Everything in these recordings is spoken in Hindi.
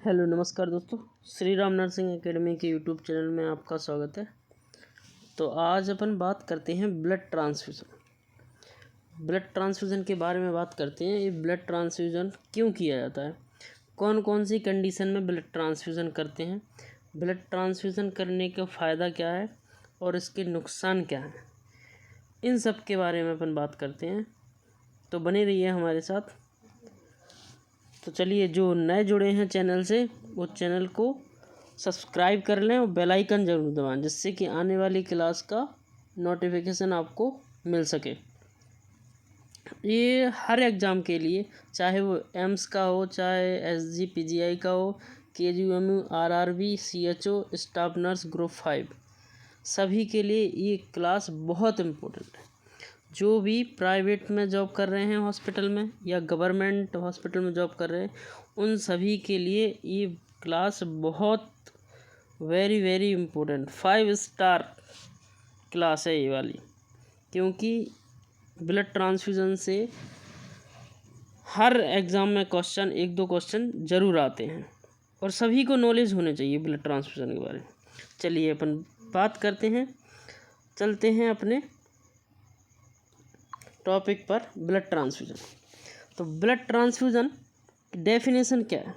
हेलो नमस्कार दोस्तों, श्री राम नर्सिंग एकेडमी के यूट्यूब चैनल में आपका स्वागत है। तो आज अपन बात करते हैं ब्लड ट्रांसफ्यूज़न के बारे में बात करते हैं। ये ब्लड ट्रांसफ्यूज़न क्यों किया जाता है, कौन कौन सी कंडीशन में ब्लड ट्रांसफ्यूज़न करते हैं, ब्लड ट्रांसफ्यूज़न करने का फ़ायदा क्या है और इसके नुकसान क्या हैं, इन सब के बारे में अपन बात करते हैं। तो बने रहिए हमारे साथ। तो चलिए, जो नए जुड़े हैं चैनल से वो चैनल को सब्सक्राइब कर लें और बेल आइकन ज़रूर दबाएं, जिससे कि आने वाली क्लास का नोटिफिकेशन आपको मिल सके। ये हर एग्ज़ाम के लिए, चाहे वो एम्स का हो, चाहे एसजी पीजीआई का हो, KGMU, RRB, CHO, staff nurse, group 5, सभी के लिए ये क्लास बहुत इम्पोर्टेंट है। जो भी प्राइवेट में जॉब कर रहे हैं हॉस्पिटल में या गवर्नमेंट हॉस्पिटल में जॉब कर रहे हैं, उन सभी के लिए ये क्लास बहुत वेरी इम्पोर्टेंट 5 स्टार क्लास है ये वाली। क्योंकि ब्लड ट्रांसफ्यूज़न से हर एग्ज़ाम में क्वेश्चन, एक दो क्वेश्चन ज़रूर आते हैं और सभी को नॉलेज होने चाहिए ब्लड ट्रांसफ्यूज़न के बारे में। चलिए अपन बात करते हैं, चलते हैं अपने टॉपिक पर, ब्लड ट्रांसफ्यूज़न। तो ब्लड ट्रांसफ्यूज़न डेफिनेशन क्या है?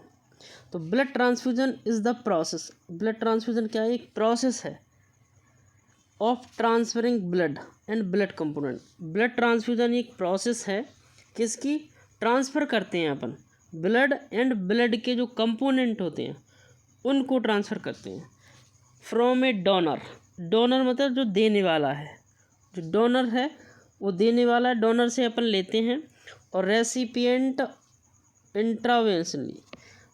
तो blood transfusion is the process. Blood transfusion क्या है? एक प्रोसेस है of transferring blood and blood component. Blood transfusion एक प्रोसेस है किसकी? ट्रांसफ़र करते हैं अपन ब्लड एंड ब्लड के जो कंपोनेंट होते हैं उनको ट्रांसफ़र करते हैं फ्रॉम ए डोनर। डोनर मतलब जो देने वाला है, जो डोनर है वो देने वाला है, डोनर से अपन लेते हैं। और रेसिपिएंट इंट्रावेनसली,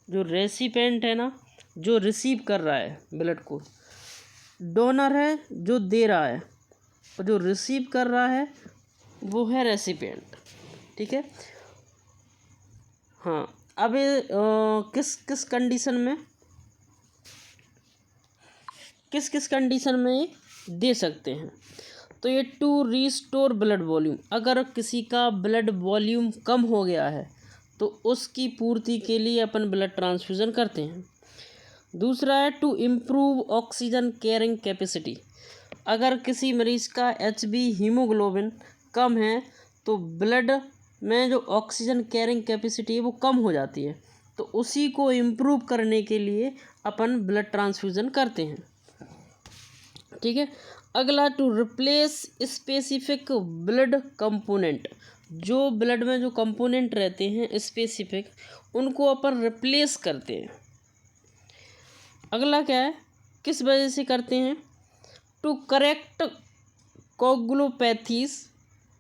जो रेसिपिएंट है ना, जो रिसीव कर रहा है ब्लड को, डोनर है जो दे रहा है, और जो रिसीव कर रहा है वो है रेसिपिएंट। ठीक है। हाँ, अब किस किस कंडीशन में, किस किस कंडीशन में ये दे सकते हैं? तो ये टू रिस्टोर ब्लड वॉल्यूम, अगर किसी का ब्लड वॉल्यूम कम हो गया है तो उसकी पूर्ति के लिए अपन ब्लड ट्रांसफ्यूज़न करते हैं। दूसरा है to improve oxygen carrying capacity. अगर किसी मरीज़ का एचबी हीमोग्लोबिन कम है तो ब्लड में जो ऑक्सीजन कैरिंग कैपेसिटी है वो कम हो जाती है, तो उसी को इम्प्रूव करने के लिए अपन ब्लड ट्रांसफ्यूज़न करते हैं। ठीक है। अगला, to replace specific blood component. जो ब्लड में जो कंपोनेंट रहते हैं स्पेसिफिक, उनको अपन रिप्लेस करते हैं। अगला क्या है, किस वजह से करते हैं? To correct coagulopathies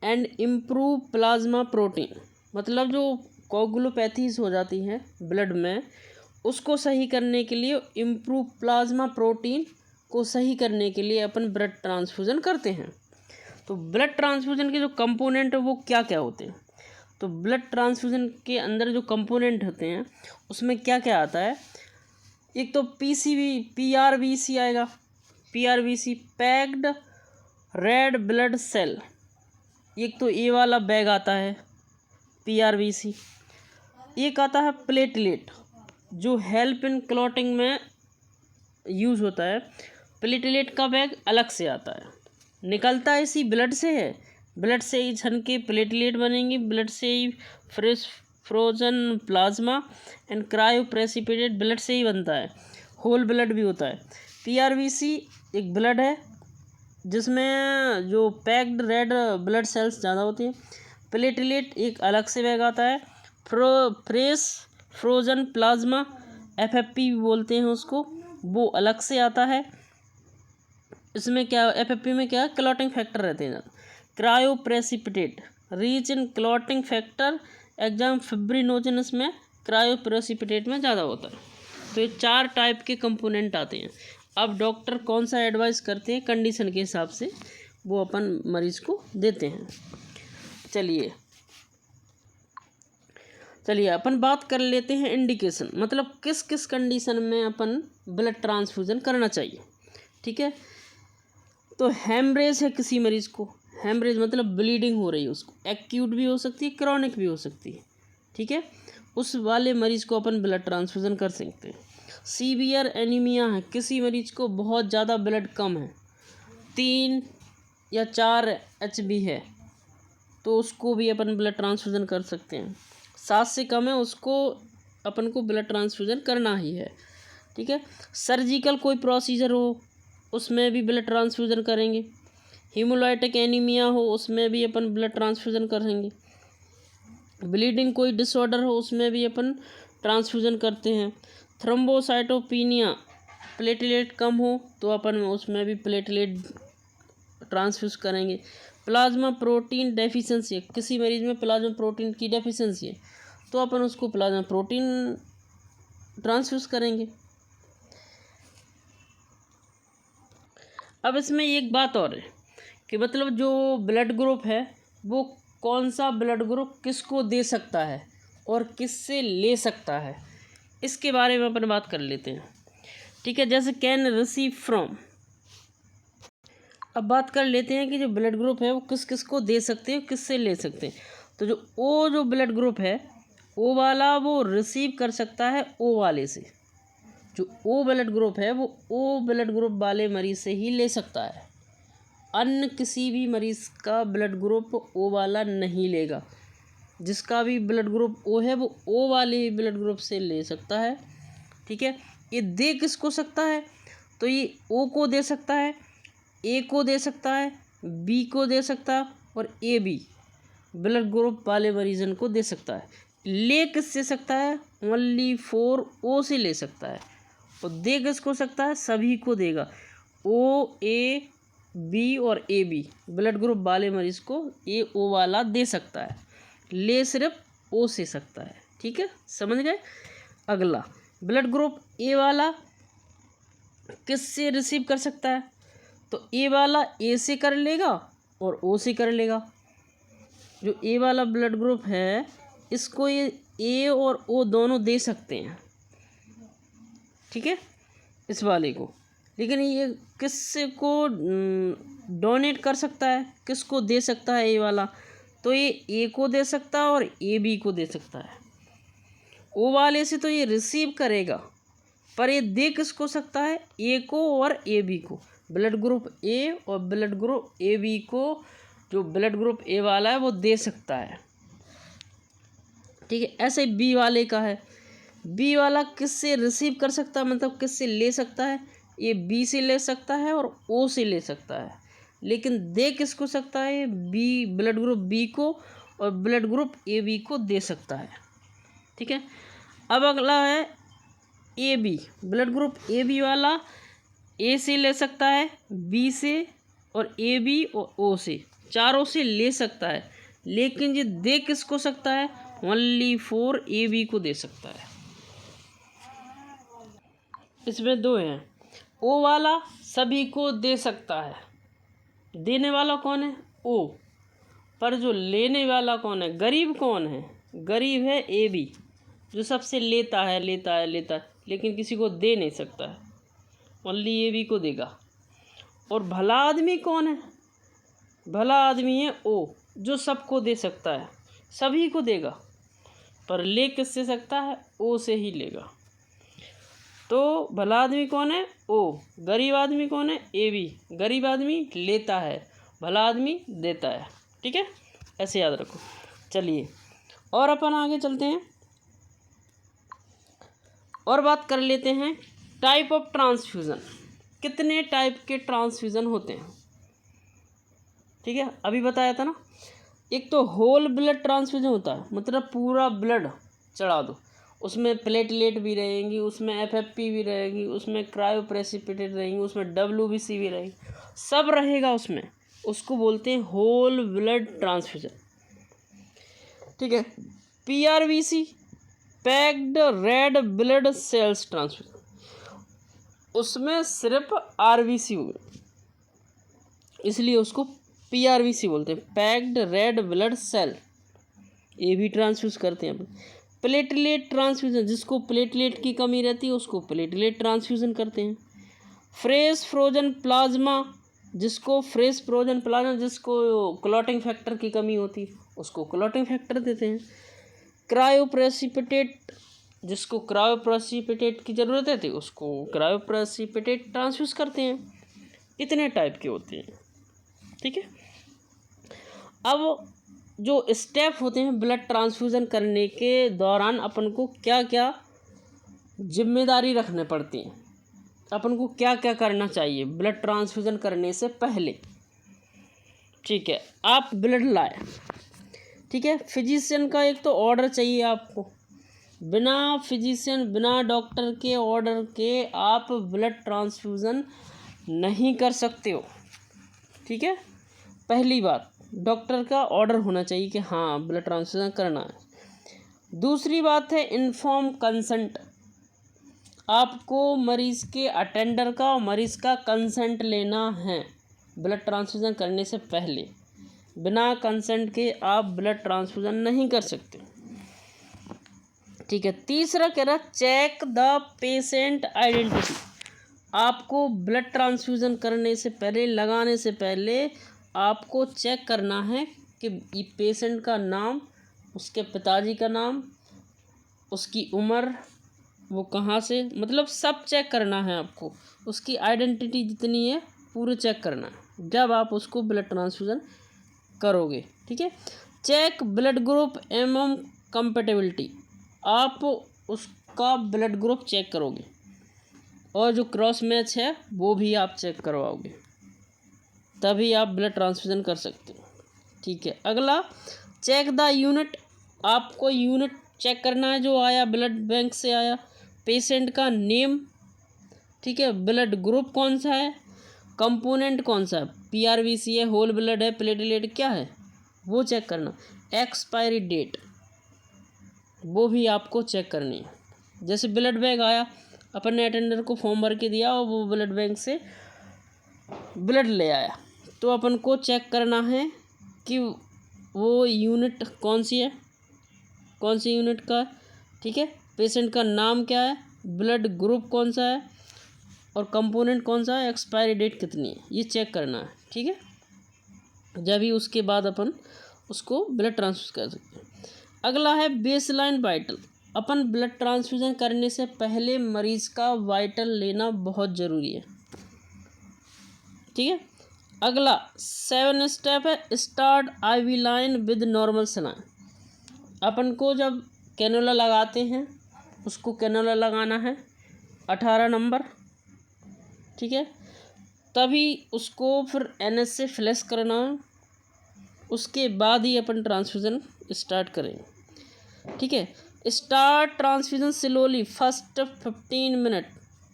and improve plasma protein. मतलब जो कोगुलोपैथीज हो जाती हैं ब्लड में, उसको सही करने के लिए, इम्प्रूव प्लाज्मा प्रोटीन को सही करने के लिए अपन ब्लड ट्रांसफ्यूज़न करते हैं। तो ब्लड ट्रांसफ्यूज़न के जो कंपोनेंट है वो क्या क्या होते हैं? तो ब्लड ट्रांसफ्यूज़न के अंदर जो कंपोनेंट होते हैं उसमें क्या क्या आता है? एक तो PRBC आएगा। PRBC packed red blood cell, एक तो ये वाला बैग आता है PRBC। एक आता है प्लेटलेट, जो हेल्प इन क्लॉटिंग में यूज़ होता है। प्लेटलेट का बैग अलग से आता है, निकलता है इसी ब्लड से है, ब्लड से ही छन के प्लेटलेट बनेंगे, ब्लड से ही frozen plasma and cryoprecipitate blood से ही बनता है, होल ब्लड भी होता है। PRBC एक ब्लड है जिसमें जो पैक्ड रेड ब्लड सेल्स ज़्यादा होती हैं। प्लेटलेट एक अलग से बैग आता है। फ्रेश फ्रोजन प्लाज्मा, FFP भी बोलते हैं उसको, वो अलग से आता है। इसमें क्या, FFP में क्या, क्लॉटिंग फैक्टर रहते हैं। Cryoprecipitate rich in clotting factor, exam fibrinogens में क्रायो प्रेसिपिटेट में ज़्यादा होता है। तो ये 4 टाइप के कंपोनेंट आते हैं। अब डॉक्टर कौन सा एडवाइस करते हैं कंडीशन के हिसाब से, वो अपन मरीज़ को देते हैं। चलिए अपन बात कर लेते हैं इंडिकेशन, मतलब किस किस कंडीशन में अपन ब्लड ट्रांसफ्यूज़न करना चाहिए। ठीक है। तो हेमरेज है किसी मरीज़ को, हेमरेज मतलब ब्लीडिंग हो रही है उसको, एक्यूट भी हो सकती है, क्रॉनिक भी हो सकती है। ठीक है, उस वाले मरीज़ को अपन ब्लड ट्रांसफ्यूज़न कर सकते हैं। सीवियर एनीमिया है, किसी मरीज़ को बहुत ज़्यादा ब्लड कम है, 3 या 4 HB है, तो उसको भी अपन ब्लड ट्रांसफ्यूज़न कर सकते हैं। 7 से कम है, उसको अपन को ब्लड ट्रांसफ्यूज़न करना ही है, ठीक है। सर्जिकल कोई प्रोसीजर हो, उसमें भी ब्लड ट्रांसफ्यूज़न करेंगे। हीमोलाइटिक एनीमिया हो, उसमें भी अपन ब्लड ट्रांसफ्यूज़न करेंगे। ब्लीडिंग कोई डिसऑर्डर हो, उसमें भी अपन ट्रांसफ्यूज़न करते हैं। थ्रोम्बोसाइटोपिनिया, प्लेटलेट कम हो तो अपन उसमें भी प्लेटलेट ट्रांसफ्यूज़ करेंगे। प्लाज्मा प्रोटीन डेफिशिएंसी है, किसी मरीज़ में प्लाज्मा प्रोटीन की डेफिशिएंसी है तो अपन उसको प्लाज्मा प्रोटीन ट्रांसफ्यूज़ करेंगे। अब इसमें एक बात और है कि मतलब जो ब्लड ग्रुप है वो कौन सा ब्लड ग्रुप किसको दे सकता है और किससे ले सकता है, इसके बारे में अपन बात कर लेते हैं, ठीक है। जैसे कैन रिसीव फ्रॉम, अब बात कर लेते हैं कि जो ब्लड ग्रुप है वो किस किस को दे सकते हैं, किससे ले सकते हैं। तो जो ब्लड ग्रुप है ओ वाला वो रिसीव कर सकता है ओ वाले से, जो ओ ब्लड ग्रुप है वो ओ ब्लड ग्रुप वाले मरीज़ से ही ले सकता है, अन्य किसी भी मरीज़ का ब्लड ग्रुप ओ वाला नहीं लेगा। जिसका भी ब्लड ग्रुप ओ है वो ओ वाले ही ब्लड ग्रुप से ले सकता है, ठीक है। ये दे किसको सकता है, तो ये ओ को दे सकता है, ए को दे सकता है, बी को दे सकता है और ए बी ब्लड ग्रुप वाले मरीजन को दे सकता है। ले किससे सकता है, ओनली फॉर ओ से ले सकता है। और दे किसको सकता है, सभी को देगा, ओ ए बी और ए बी ब्लड ग्रुप वाले मरीज को ए ओ वाला दे सकता है, ले सिर्फ ओ से सकता है, ठीक है, समझ गए। अगला ब्लड ग्रुप ए वाला किससे रिसीव कर सकता है, तो ए वाला ए से कर लेगा और ओ से कर लेगा। जो ए वाला ब्लड ग्रुप है इसको ये ए और ओ दोनों दे सकते हैं, ठीक है, इस वाले को। लेकिन ये किस को डोनेट कर सकता है, किसको दे सकता है ए वाला, तो ये ए को दे सकता है और ए बी को दे सकता है। ओ वाले से तो ये रिसीव करेगा पर ये दे किसको सकता है, ए को और ए बी को। ब्लड ग्रुप ए और ब्लड ग्रुप ए बी को जो ब्लड ग्रुप ए वाला है वो दे सकता है, ठीक है। ऐसे बी वाले का है, बी वाला किससे रिसीव कर सकता है, मतलब किससे ले सकता है, ये बी से ले सकता है और ओ से ले सकता है। लेकिन दे किसको सकता है, बी ब्लड ग्रुप बी को और ब्लड ग्रुप ए बी को दे सकता है, ठीक है। अब अगला है A B, blood group A B वाला ए से ले सकता है, बी से और ए बी और ओ से, चारों से ले सकता है। लेकिन ये दे किसको सकता है, ओनली फॉर ए बी को दे सकता है। इसमें दो हैं, ओ वाला सभी को दे सकता है, देने वाला कौन है, ओ, पर जो लेने वाला कौन है, गरीब कौन है, गरीब है ए बी, जो सबसे लेता है लेकिन किसी को दे नहीं सकता है, ओनली ए बी को देगा। और भला आदमी कौन है, भला आदमी है ओ, जो सबको दे सकता है, सभी को देगा पर ले किससे सकता है, ओ से ही लेगा। तो भला आदमी कौन है, ओ, गरीब आदमी कौन है, ए बी, गरीब आदमी लेता है, भला आदमी देता है, ठीक है, ऐसे याद रखो। चलिए और अपन आगे चलते हैं और बात कर लेते हैं टाइप ऑफ ट्रांसफ्यूज़न, कितने टाइप के ट्रांसफ्यूज़न होते हैं, ठीक है। अभी बताया था ना, एक तो होल ब्लड ट्रांसफ्यूज़न होता है, मतलब पूरा ब्लड चढ़ा दो, उसमें प्लेटलेट भी रहेंगी, उसमें एफएफपी भी रहेगी, उसमें क्रायोप्रेसिपिटेट रहेंगी, उसमें डब्ल्यूबीसी भी रहेगी, सब रहेगा उसमें, उसको बोलते हैं होल ब्लड ट्रांसफ्यूज़न, ठीक है। PRBC, packed red blood cells transfusion, उसमें सिर्फ आरबीसी होगा, इसलिए उसको पीआरवीसी बोलते हैं, पैक्ड रेड ब्लड सेल, ये भी ट्रांसफ्यूज़ करते हैं अपन। प्लेटलेट ट्रांसफ्यूज़न, जिसको प्लेटलेट की कमी रहती है उसको प्लेटलेट ट्रांसफ्यूज़न करते हैं। फ्रेश फ्रोजन प्लाज्मा, जिसको फ्रेश फ्रोजन प्लाज्मा, जिसको क्लॉटिंग फैक्टर की कमी होती है उसको क्लॉटिंग फैक्टर देते हैं। क्रायोप्रेसिपिटेट, जिसको क्रायोप्रेसिपिटेट की ज़रूरत है तो उसको क्रायोप्रेसिपिटेट ट्रांसफ्यूज़ करते हैं। इतने टाइप के होते हैं, ठीक है। अब जो स्टेप होते हैं ब्लड ट्रांसफ्यूज़न करने के दौरान अपन को क्या क्या जिम्मेदारी रखने पड़ती हैं, अपन को क्या क्या करना चाहिए ब्लड ट्रांसफ्यूज़न करने से पहले, ठीक है। आप ब्लड लाए, ठीक है, फिजिशियन का एक तो ऑर्डर चाहिए आपको। बिना फिजिशियन, बिना डॉक्टर के ऑर्डर के आप ब्लड ट्रांसफ्यूज़न नहीं कर सकते हो, ठीक है। पहली बात, डॉक्टर का ऑर्डर होना चाहिए कि हाँ ब्लड ट्रांसफ्यूज़न करना है। दूसरी बात है इन्फॉर्म कंसेंट, आपको मरीज़ के अटेंडर का और मरीज़ का कंसेंट लेना है ब्लड ट्रांसफ्यूज़न करने से पहले। बिना कंसेंट के आप ब्लड ट्रांसफ्यूज़न नहीं कर सकते, ठीक है। तीसरा कह रहा चेक द पेशेंट आइडेंटिटी, आपको ब्लड ट्रांसफ्यूज़न करने से पहले, लगाने से पहले आपको चेक करना है कि पेशेंट का नाम, उसके पिताजी का नाम, उसकी उम्र, वो कहाँ से, मतलब सब चेक करना है आपको। उसकी आइडेंटिटी जितनी है पूरे चेक करना है जब आप उसको ब्लड ट्रांसफ्यूज़न करोगे, ठीक है। चेक ब्लड ग्रुप एवं कंपेटेबिलिटी, आप उसका ब्लड ग्रुप चेक करोगे और जो क्रॉस मैच है वो भी आप चेक करवाओगे, तभी आप ब्लड ट्रांसफ्यूज़न कर सकते हो, ठीक है। अगला चेक द यूनिट, आपको यूनिट चेक करना है जो आया ब्लड बैंक से आया, पेशेंट का नेम, ठीक है, ब्लड ग्रुप कौन सा है, कंपोनेंट कौन सा है, पीआरबीसी है, होल ब्लड है, प्लेटलेट क्या है, वो चेक करना। एक्सपायरी डेट वो भी आपको चेक करनी है। जैसे ब्लड बैंक आया, अपन ने अटेंडर को फॉर्म भर के दिया और वो ब्लड बैंक से ब्लड ले आया, तो अपन को चेक करना है कि वो यूनिट कौन सी है, कौन सी यूनिट का है, ठीक है। पेशेंट का नाम क्या है, ब्लड ग्रुप कौन सा है और कंपोनेंट कौन सा है, एक्सपायरी डेट कितनी है, ये चेक करना है, ठीक है। जब ही उसके बाद अपन उसको ब्लड ट्रांसफ्यूज कर सकते हैं। अगला है बेसलाइन वाइटल, अपन ब्लड ट्रांसफ्यूजन करने से पहले मरीज़ का वाइटल लेना बहुत ज़रूरी है, ठीक है। अगला 7 स्टेप है start IV line with normal saline, अपन को जब कैनोला लगाते हैं उसको कैनोला लगाना है 18 नंबर, ठीक है, तभी उसको फिर एनएस से फ्लैश करना है, उसके बाद ही अपन ट्रांसफ्यूज़न स्टार्ट करेंगे, ठीक है। Start transfusion slowly first 15 minute,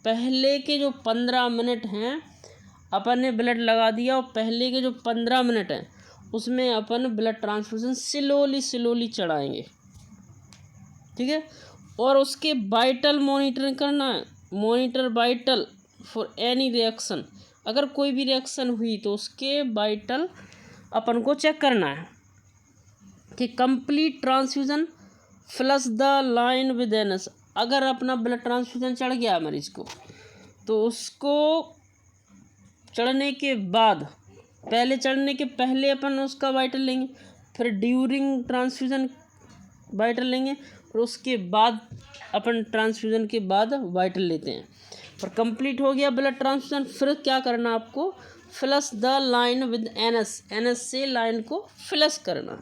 पहले के जो 15 मिनट हैं अपन ने ब्लड लगा दिया और पहले के जो 15 मिनट हैं उसमें अपन ब्लड ट्रांसफ्यूज़न स्लोली चढ़ाएंगे, ठीक है। और उसके वाइटल मॉनिटर करना है, monitor vital for any reaction, अगर कोई भी रिएक्शन हुई तो उसके वाइटल अपन को चेक करना है कि complete transfusion flush the line with NS, अगर अपना ब्लड ट्रांसफ्यूज़न चढ़ गया मरीज़ को तो उसको चढ़ने के बाद, पहले चढ़ने के पहले अपन उसका वाइटल लेंगे, फिर ड्यूरिंग ट्रांसफ्यूज़न वाइटल लेंगे और उसके बाद अपन ट्रांसफ्यूज़न के बाद वाइटल लेते हैं। और कंप्लीट हो गया ब्लड ट्रांसफ्यूज़न, फिर क्या करना आपको, flush the line with NS, NS से लाइन को फ्लश करना।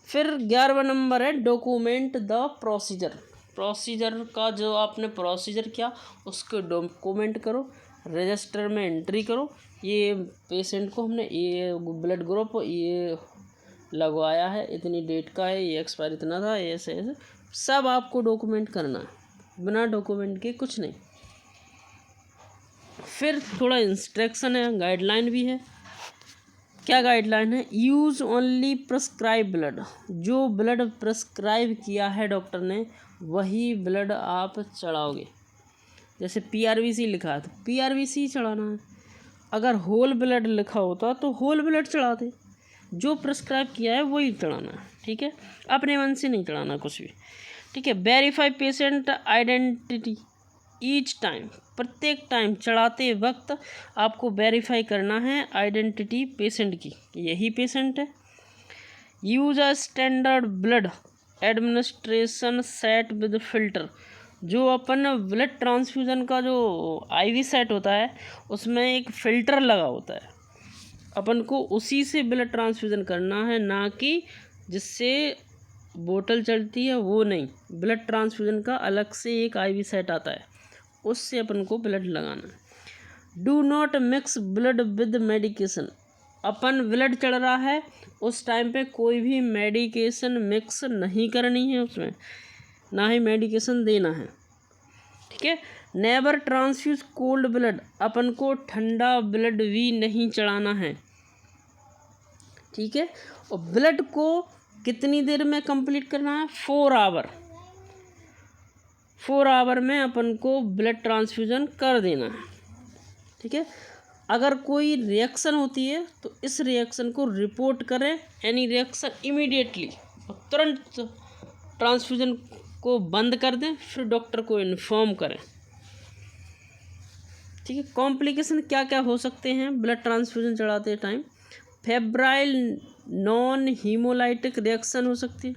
फिर 11वां नंबर है डॉक्यूमेंट द प्रोसीजर, प्रोसीजर का जो आपने प्रोसीजर किया उसको डॉक्यूमेंट करो, रजिस्टर में एंट्री करो, ये पेशेंट को हमने ये ब्लड ग्रुप ये लगवाया है, इतनी डेट का है, ये एक्सपायर इतना था, ऐसे ऐसे सब आपको डॉक्यूमेंट करना है, बिना डॉक्यूमेंट के कुछ नहीं। फिर थोड़ा इंस्ट्रक्शन है, गाइडलाइन भी है। क्या गाइडलाइन है, यूज़ ओनली प्रिस्क्राइब ब्लड, जो ब्लड प्रिस्क्राइब किया है डॉक्टर ने वही ब्लड आप चढ़ाओगे। जैसे पीआरबीसी लिखा है तो पीआरबीसी चढ़ाना है, अगर होल ब्लड लिखा होता तो होल ब्लड चढ़ाते, जो प्रिस्क्राइब किया है वही चढ़ाना है, ठीक है, अपने मन से नहीं चढ़ाना कुछ भी, ठीक है। Verify patient identity each time, प्रत्येक टाइम चढ़ाते वक्त आपको वेरीफाई करना है आइडेंटिटी पेशेंट की, यही पेशेंट है। Use a standard blood administration set with filter. जो अपन ब्लड ट्रांसफ्यूज़न का जो आईवी सेट होता है उसमें एक फ़िल्टर लगा होता है, अपन को उसी से ब्लड ट्रांसफ्यूज़न करना है, ना कि जिससे बोतल चलती है वो नहीं। ब्लड ट्रांसफ्यूज़न का अलग से एक आईवी सेट आता है, उससे अपन को ब्लड लगाना है। Do not mix blood with medication. Upon blood चढ़ रहा है उस टाइम पे कोई भी मेडिकेशन मिक्स नहीं करनी है उसमें, ना ही मेडिकेशन देना है, ठीक है। Never transfuse cold blood. अपन को ठंडा ब्लड भी नहीं चढ़ाना है, ठीक है। और ब्लड को कितनी देर में कंप्लीट करना है? 4 आवर। 4 आवर में अपन को ब्लड ट्रांसफ्यूज़न कर देना है, ठीक है। अगर कोई रिएक्शन होती है तो इस रिएक्शन को रिपोर्ट करें, एनी रिएक्शन इमीडिएटली, और तुरंत ट्रांसफ्यूज़न को बंद कर दें, फिर डॉक्टर को इन्फॉर्म करें, ठीक है। कॉम्प्लिकेशन क्या क्या हो सकते हैं ब्लड ट्रांसफ्यूज़न चढ़ाते time? Febrile non haemolytic reaction हो सकती है,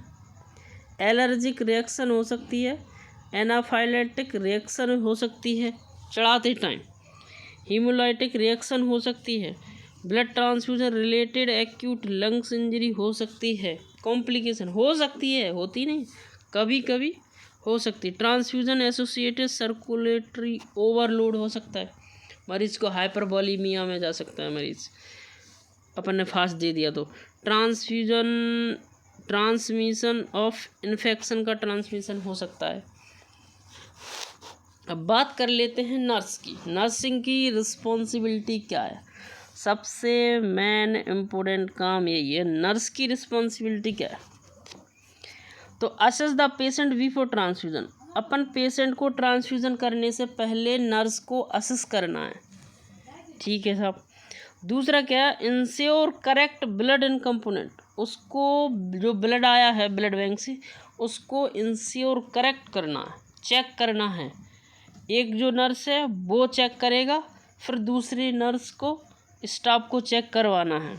एलर्जिक रिएक्शन हो सकती है, एनाफाइलेटिक रिएक्शन हो सकती है चढ़ाते टाइम, हीमोलाइटिक रिएक्शन हो सकती है, blood transfusion related acute lungs injury हो सकती है। कॉम्प्लिकेशन हो सकती है, होती नहीं, कभी कभी हो सकती है। ट्रांसफ्यूजन एसोसिएटेड सर्कुलेटरी ओवरलोड हो सकता है, मरीज को हाइपरबोलीमिया में जा सकता है मरीज, अपन ने फास्ट दे दिया तो। ट्रांसफ्यूजन ट्रांसमिशन ऑफ इन्फेक्शन का ट्रांसमिशन हो सकता है। अब बात कर लेते हैं नर्स की। नर्सिंग की रिस्पॉन्सिबिलिटी क्या है? सबसे मेन इम्पोर्टेंट काम यही है, नर्स की रिस्पॉन्सिबिलिटी क्या है? तो assess the patient before transfusion. Upon patient को ट्रांसफ्यूज़न करने से पहले नर्स को असेस करना है, ठीक है साहब। दूसरा क्या है? Ensure correct blood in component. उसको जो ब्लड आया है ब्लड बैंक से उसको इंश्योर करेक्ट करना है, चेक करना है। एक जो नर्स है वो चेक करेगा, फिर दूसरी नर्स को स्टाफ को चेक करवाना है,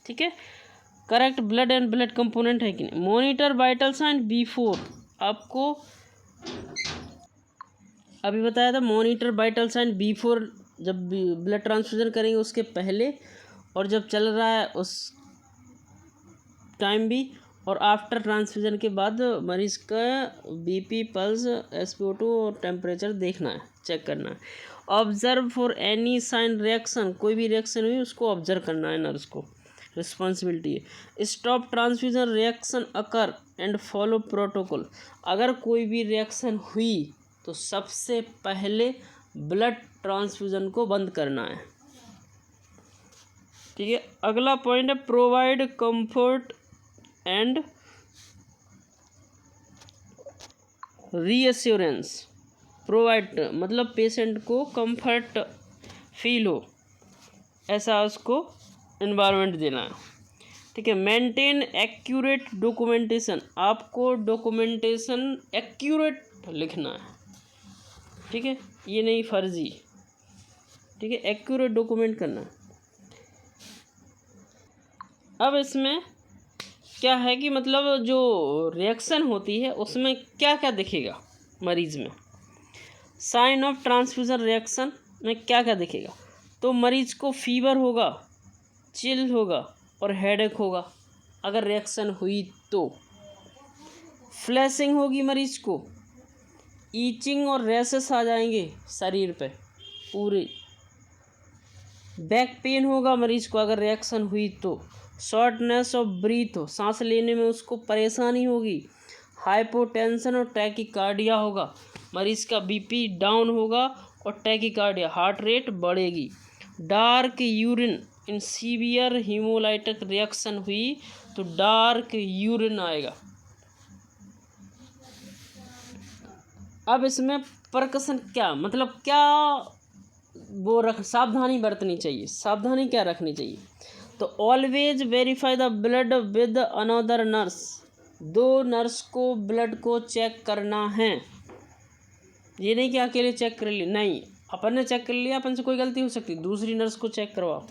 ठीक है। Correct blood and blood component है कि नहीं। Monitor vital sign before. आपको अभी बताया था मॉनिटर वाइटल साइन बिफोर, जब ब्लड ट्रांसफ्यूजन करेंगे उसके पहले, और जब चल रहा है उस टाइम भी, और आफ्टर ट्रांसफ्यूजन के बाद मरीज़ का बीपी, पल्स, SpO2 और टेम्परेचर देखना है, चेक करना है। Observe for any sign reaction. कोई भी रिएक्शन हुई उसको ऑब्जर्व करना है, नर्स को रिस्पॉन्सिबिलिटी है। Stop transfusion reaction occur and follow protocol. अगर कोई भी रिएक्शन हुई तो सबसे पहले ब्लड ट्रांसफ्यूजन को बंद करना है, ठीक है। अगला पॉइंट है provide comfort and reassurance. Provide मतलब पेशेंट को कंफर्ट फील हो, ऐसा उसको एनवायरनमेंट देना है, ठीक है। Maintain accurate documentation. आपको डॉक्यूमेंटेशन एक्यूरेट लिखना है, ठीक है, ये नहीं फर्जी, ठीक है, एक्यूरेट डॉक्यूमेंट करना। अब इसमें क्या है कि मतलब जो रिएक्शन होती है उसमें क्या क्या दिखेगा मरीज़ में। साइन ऑफ ट्रांसफ्यूजन रिएक्शन में क्या क्या दिखेगा? तो मरीज़ को फीवर होगा, चिल होगा और हेडेक होगा अगर रिएक्शन हुई तो। फ्लैशिंग होगी मरीज़ को, ईचिंग और रैशेस आ जाएंगे शरीर पे पूरे। बैक पेन होगा मरीज़ को अगर रिएक्शन हुई तो। शॉर्टनेस ऑफ ब्रीथ हो, सांस लेने में उसको परेशानी होगी। हाइपोटेंशन और टैकीकार्डिया होगा, मरीज़ का बीपी डाउन होगा और टैकीकार्डिया हार्ट रेट बढ़ेगी। Dark urine in severe haemolytic reaction हुई तो डार्क यूरिन आएगा। अब इसमें परकशन क्या मतलब क्या वो सावधानी बरतनी चाहिए। सावधानी क्या रखनी चाहिए? तो always verify the blood with another nurse. 2 nurse को ब्लड को चेक करना है, ये नहीं कि अकेले चेक कर लिए, नहीं, अपन ने चेक कर लिया, अपन से कोई गलती हो सकती, दूसरी नर्स को चेक करवाओ,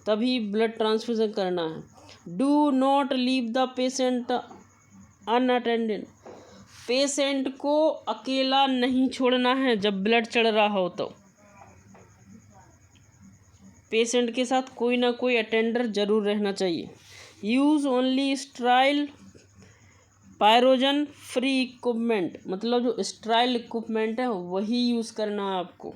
तभी ब्लड ट्रांसफ्यूजन करना है। Do not leave the patient unattended. Patient को अकेला नहीं छोड़ना है जब ब्लड चढ़ रहा हो तो पेशेंट के साथ कोई ना कोई अटेंडर जरूर रहना चाहिए। Use only Sterlite pyrogen free equipment, मतलब जो स्टराइल इक्विपमेंट है वही यूज़ करना है आपको।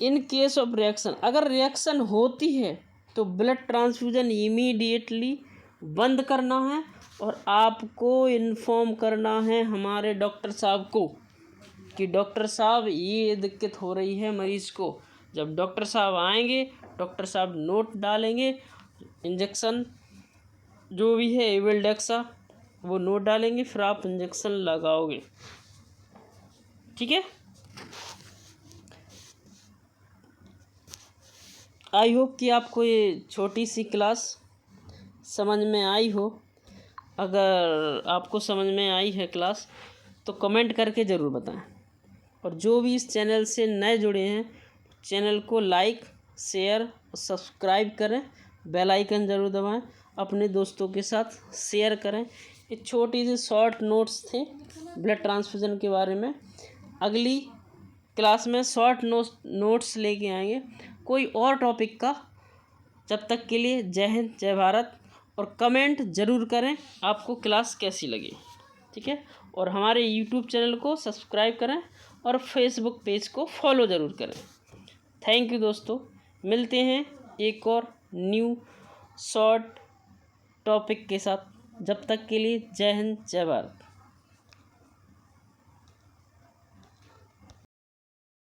इन केस ऑफ रिएक्शन, अगर रिएक्शन होती है तो ब्लड ट्रांसफ्यूजन इमीडिएटली बंद करना है और आपको इन्फॉर्म करना है हमारे डॉक्टर साहब को कि डॉक्टर साहब ये दिक्कत हो रही है मरीज़ को। जब डॉक्टर साहब आएंगे, डॉक्टर साहब नोट डालेंगे, इंजेक्शन जो भी है एविल्डेक्सा वो नोट डालेंगे, फिर आप इंजेक्शन लगाओगे। ठीक है, आई होप कि आपको ये छोटी सी क्लास समझ में आई हो। अगर आपको समझ में आई है क्लास तो कमेंट करके ज़रूर बताएं, और जो भी इस चैनल से नए जुड़े हैं चैनल को लाइक शेयर सब्सक्राइब करें, बेल आइकन ज़रूर दबाएं, अपने दोस्तों के साथ शेयर करें। ये छोटी सी शॉर्ट नोट्स थे ब्लड ट्रांसफ्यूज़न के बारे में। अगली क्लास में शॉर्ट नोट्स लेके आएंगे कोई और टॉपिक का। जब तक के लिए जय हिंद जय भारत, और कमेंट ज़रूर करें आपको क्लास कैसी लगी। ठीक है, और हमारे यूट्यूब चैनल को सब्सक्राइब करें और फेसबुक पेज को फॉलो ज़रूर करें। थैंक यू दोस्तों, मिलते हैं एक और न्यू शॉर्ट टॉपिक के साथ। जब तक के लिए जय हिंद जय भारत।